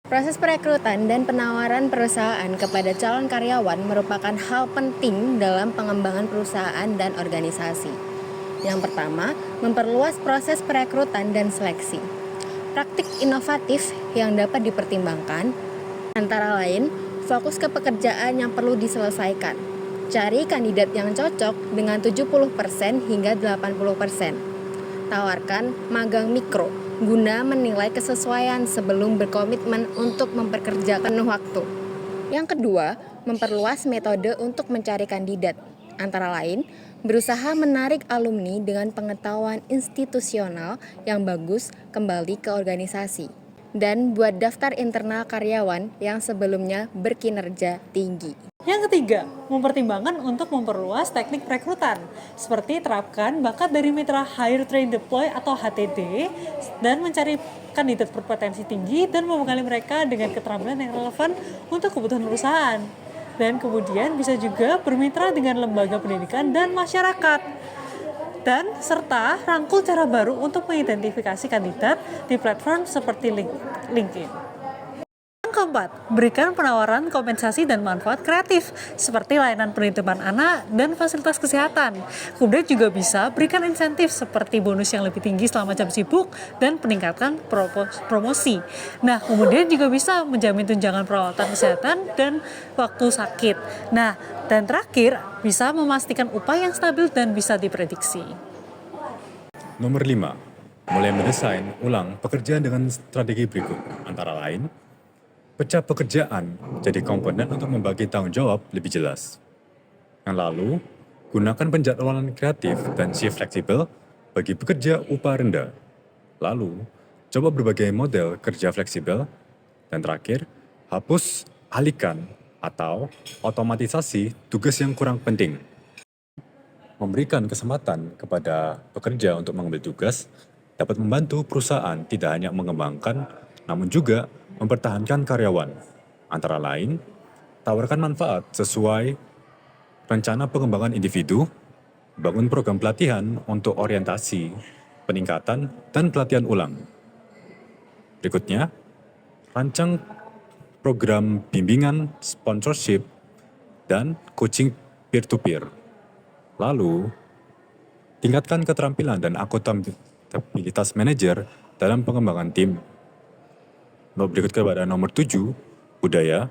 Proses perekrutan dan penawaran perusahaan kepada calon karyawan merupakan hal penting dalam pengembangan perusahaan dan organisasi. Yang pertama, memperluas proses perekrutan dan seleksi. Praktik inovatif yang dapat dipertimbangkan antara lain, fokus ke pekerjaan yang perlu diselesaikan. Cari kandidat yang cocok dengan 70% hingga 80%. Tawarkan magang mikro guna menilai kesesuaian sebelum berkomitmen untuk mempekerjakan penuh waktu. Yang kedua, memperluas metode untuk mencari kandidat. Antara lain, berusaha menarik alumni dengan pengetahuan institusional yang bagus kembali ke organisasi. Dan buat daftar internal karyawan yang sebelumnya berkinerja tinggi. Yang ketiga, mempertimbangkan untuk memperluas teknik perekrutan, seperti terapkan bakat dari mitra Hire Train Deploy atau HTD, dan mencari kandidat berpotensi tinggi dan membekali mereka dengan keterampilan yang relevan untuk kebutuhan perusahaan. Dan kemudian bisa juga bermitra dengan lembaga pendidikan dan masyarakat. Dan serta rangkul cara baru untuk mengidentifikasi kandidat di platform seperti LinkedIn. Yang keempat, berikan penawaran kompensasi dan manfaat kreatif seperti layanan penitipan anak dan fasilitas kesehatan. Kemudian juga bisa berikan insentif seperti bonus yang lebih tinggi selama jam sibuk dan peningkatkan promosi. Nah, kemudian juga bisa menjamin tunjangan perawatan kesehatan dan waktu sakit. Nah, dan terakhir, bisa memastikan upah yang stabil dan bisa diprediksi. Nomor 5. Mulai mendesain ulang pekerjaan dengan strategi berikut, antara lain, pecah pekerjaan jadi komponen untuk membagi tanggung jawab lebih jelas. Yang lalu, gunakan penjadwalan kreatif dan shift fleksibel bagi pekerja upah rendah. Lalu, coba berbagai model kerja fleksibel. Dan terakhir, hapus, alihkan, atau otomatisasi tugas yang kurang penting. Memberikan kesempatan kepada pekerja untuk mengambil tugas dapat membantu perusahaan tidak hanya mengembangkan, namun juga mempertahankan karyawan. Antara lain, tawarkan manfaat sesuai rencana pengembangan individu, bangun program pelatihan untuk orientasi, peningkatan, dan pelatihan ulang. Berikutnya, rancang program bimbingan, sponsorship, dan coaching peer-to-peer. Lalu, tingkatkan keterampilan dan akuntabilitas manajer dalam pengembangan tim. Berikut kepada nomor 7, budaya.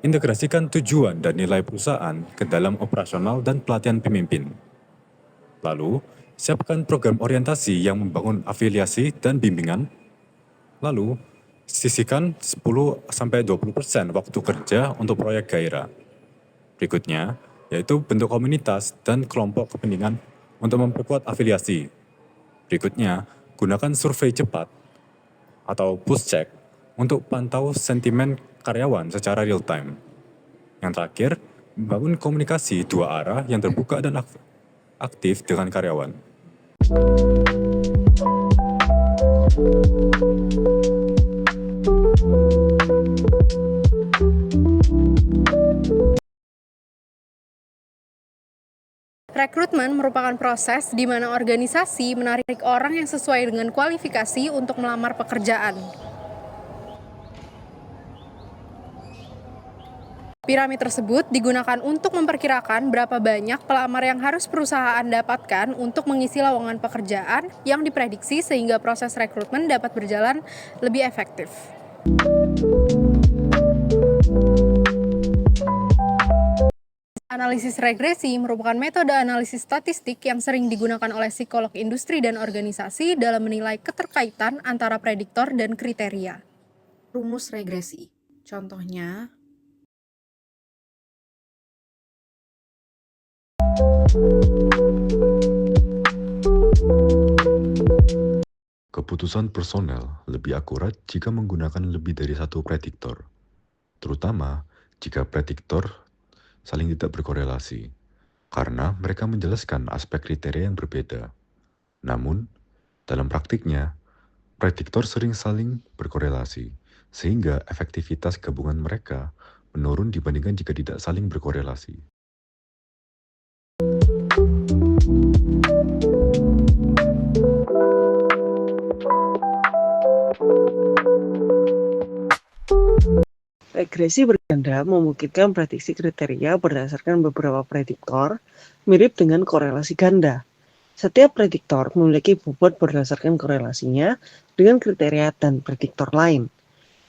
Integrasikan tujuan dan nilai perusahaan ke dalam operasional dan pelatihan pemimpin. Lalu, siapkan program orientasi yang membangun afiliasi dan bimbingan. Lalu, sisihkan 10-20% waktu kerja untuk proyek gairah. Berikutnya, yaitu bentuk komunitas dan kelompok kepentingan untuk memperkuat afiliasi. Berikutnya, gunakan survei cepat atau pulse check untuk pantau sentimen karyawan secara real time. Yang terakhir, membangun komunikasi dua arah yang terbuka dan aktif dengan karyawan. Rekrutmen merupakan proses di mana organisasi menarik orang yang sesuai dengan kualifikasi untuk melamar pekerjaan. Piramid tersebut digunakan untuk memperkirakan berapa banyak pelamar yang harus perusahaan dapatkan untuk mengisi lowongan pekerjaan yang diprediksi sehingga proses rekrutmen dapat berjalan lebih efektif. Analisis regresi merupakan metode analisis statistik yang sering digunakan oleh psikolog industri dan organisasi dalam menilai keterkaitan antara prediktor dan kriteria. Rumus regresi, contohnya keputusan personel lebih akurat jika menggunakan lebih dari satu prediktor, terutama jika prediktor saling tidak berkorelasi, karena mereka menjelaskan aspek kriteria yang berbeda. Namun, dalam praktiknya, prediktor sering saling berkorelasi, sehingga efektivitas gabungan mereka menurun dibandingkan jika tidak saling berkorelasi. regresi berganda memungkinkan prediksi kriteria berdasarkan beberapa prediktor, mirip dengan korelasi ganda. Setiap prediktor memiliki bobot berdasarkan korelasinya dengan kriteria dan prediktor lain.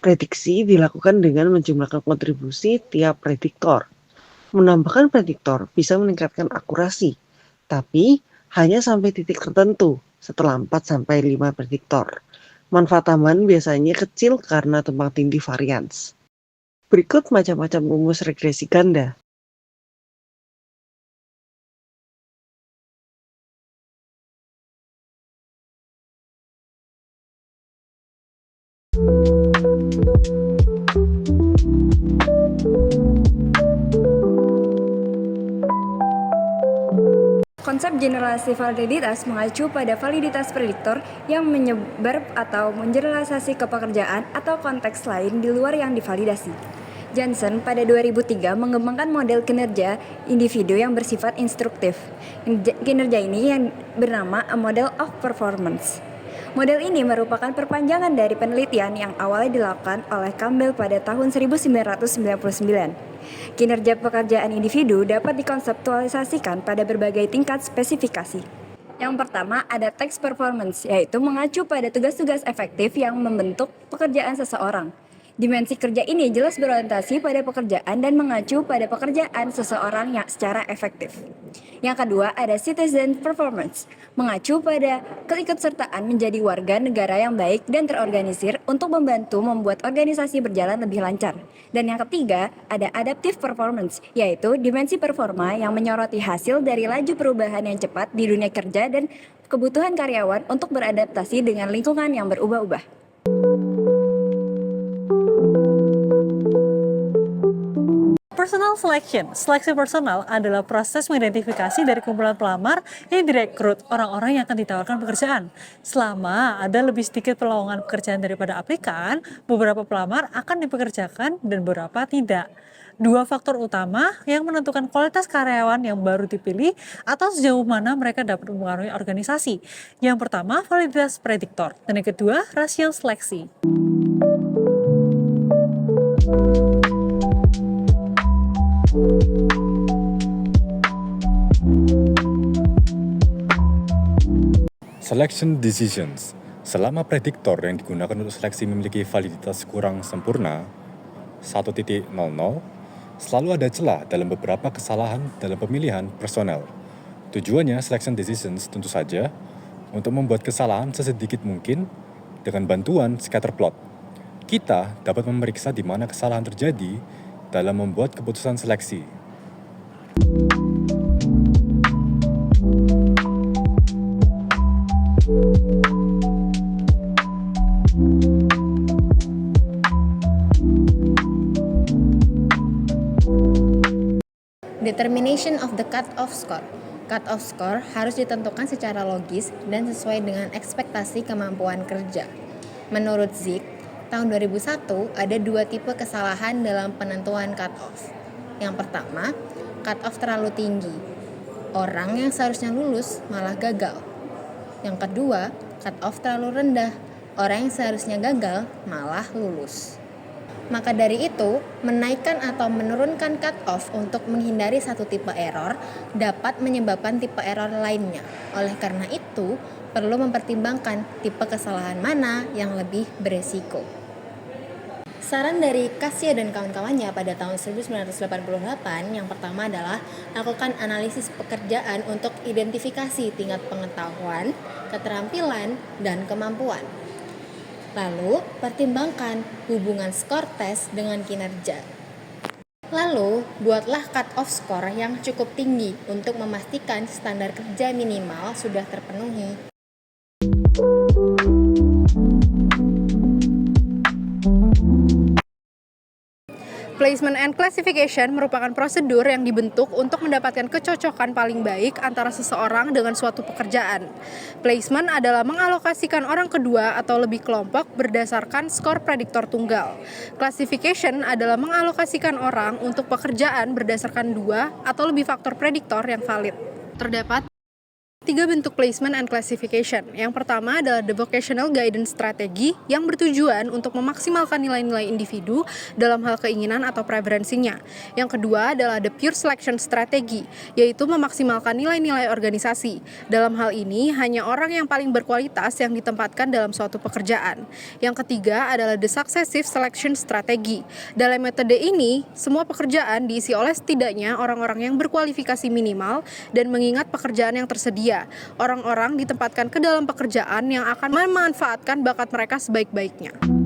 Prediksi dilakukan dengan menjumlahkan kontribusi tiap prediktor. Menambahkan prediktor bisa meningkatkan akurasi, tapi hanya sampai titik tertentu setelah 4-5 prediktor. Manfaat tambahan biasanya kecil karena tumpang tindih varians. Berikut macam-macam rumus regresi ganda. Konsep generalisasi validitas mengacu pada validitas prediktor yang menyebar atau mengeneralisasi ke pekerjaan atau konteks lain di luar yang divalidasi. Johnson pada 2003 mengembangkan model kinerja individu yang bersifat instruktif. Kinerja ini yang bernama A Model of Performance. Model ini merupakan perpanjangan dari penelitian yang awalnya dilakukan oleh Campbell pada tahun 1999. Kinerja pekerjaan individu dapat dikonseptualisasikan pada berbagai tingkat spesifikasi. Yang pertama ada text performance, yaitu mengacu pada tugas-tugas efektif yang membentuk pekerjaan seseorang. Dimensi kerja ini jelas berorientasi pada pekerjaan dan mengacu pada pekerjaan seseorang yang secara efektif. Yang kedua ada citizen performance, mengacu pada keikutsertaan menjadi warga negara yang baik dan terorganisir untuk membantu membuat organisasi berjalan lebih lancar. Dan yang ketiga ada adaptive performance, yaitu dimensi performa yang menyoroti hasil dari laju perubahan yang cepat di dunia kerja dan kebutuhan karyawan untuk beradaptasi dengan lingkungan yang berubah-ubah. Personal selection. Seleksi personal adalah proses mengidentifikasi dari kumpulan pelamar yang direkrut orang-orang yang akan ditawarkan pekerjaan. Selama ada lebih sedikit pelowongan pekerjaan daripada aplikan, beberapa pelamar akan dipekerjakan dan beberapa tidak. Dua faktor utama yang menentukan kualitas karyawan yang baru dipilih atau sejauh mana mereka dapat mempengaruhi organisasi. Yang pertama, validitas prediktor, dan yang kedua, rasio seleksi. Selection decisions. Selama prediktor yang digunakan untuk seleksi memiliki validitas kurang sempurna, 1.00, selalu ada celah dalam beberapa kesalahan dalam pemilihan personel. Tujuannya selection decisions tentu saja untuk membuat kesalahan sesedikit mungkin dengan bantuan scatter plot. Kita dapat memeriksa di mana kesalahan terjadi dalam membuat keputusan seleksi. Determination of the cut-off score. Cut-off score harus ditentukan secara logis dan sesuai dengan ekspektasi kemampuan kerja. Menurut Zick, tahun 2001 ada dua tipe kesalahan dalam penentuan cut-off. Yang pertama, cut-off terlalu tinggi. Orang yang seharusnya lulus malah gagal. Yang kedua, cut-off terlalu rendah. Orang yang seharusnya gagal malah lulus. Maka dari itu, menaikkan atau menurunkan cut-off untuk menghindari satu tipe error dapat menyebabkan tipe error lainnya. Oleh karena itu, perlu mempertimbangkan tipe kesalahan mana yang lebih beresiko. Saran dari Cassia dan kawan-kawannya pada tahun 1988 yang pertama adalah lakukan analisis pekerjaan untuk identifikasi tingkat pengetahuan, keterampilan, dan kemampuan. Lalu, pertimbangkan hubungan skor tes dengan kinerja. Lalu, buatlah cut-off score yang cukup tinggi untuk memastikan standar kerja minimal sudah terpenuhi. Placement and classification merupakan prosedur yang dibentuk untuk mendapatkan kecocokan paling baik antara seseorang dengan suatu pekerjaan. Placement adalah mengalokasikan orang kedua atau lebih kelompok berdasarkan skor prediktor tunggal. Classification adalah mengalokasikan orang untuk pekerjaan berdasarkan dua atau lebih faktor prediktor yang valid. Terdapat Tiga bentuk placement and classification. Yang pertama adalah the vocational guidance strategy yang bertujuan untuk memaksimalkan nilai-nilai individu dalam hal keinginan atau preferensinya. Yang kedua adalah the pure selection strategy, yaitu memaksimalkan nilai-nilai organisasi. Dalam hal ini, hanya orang yang paling berkualitas yang ditempatkan dalam suatu pekerjaan. Yang ketiga adalah the successive selection strategy. Dalam metode ini, semua pekerjaan diisi oleh setidaknya orang-orang yang berkualifikasi minimal dan mengingat pekerjaan yang tersedia. Orang-orang ditempatkan ke dalam pekerjaan yang akan memanfaatkan bakat mereka sebaik-baiknya.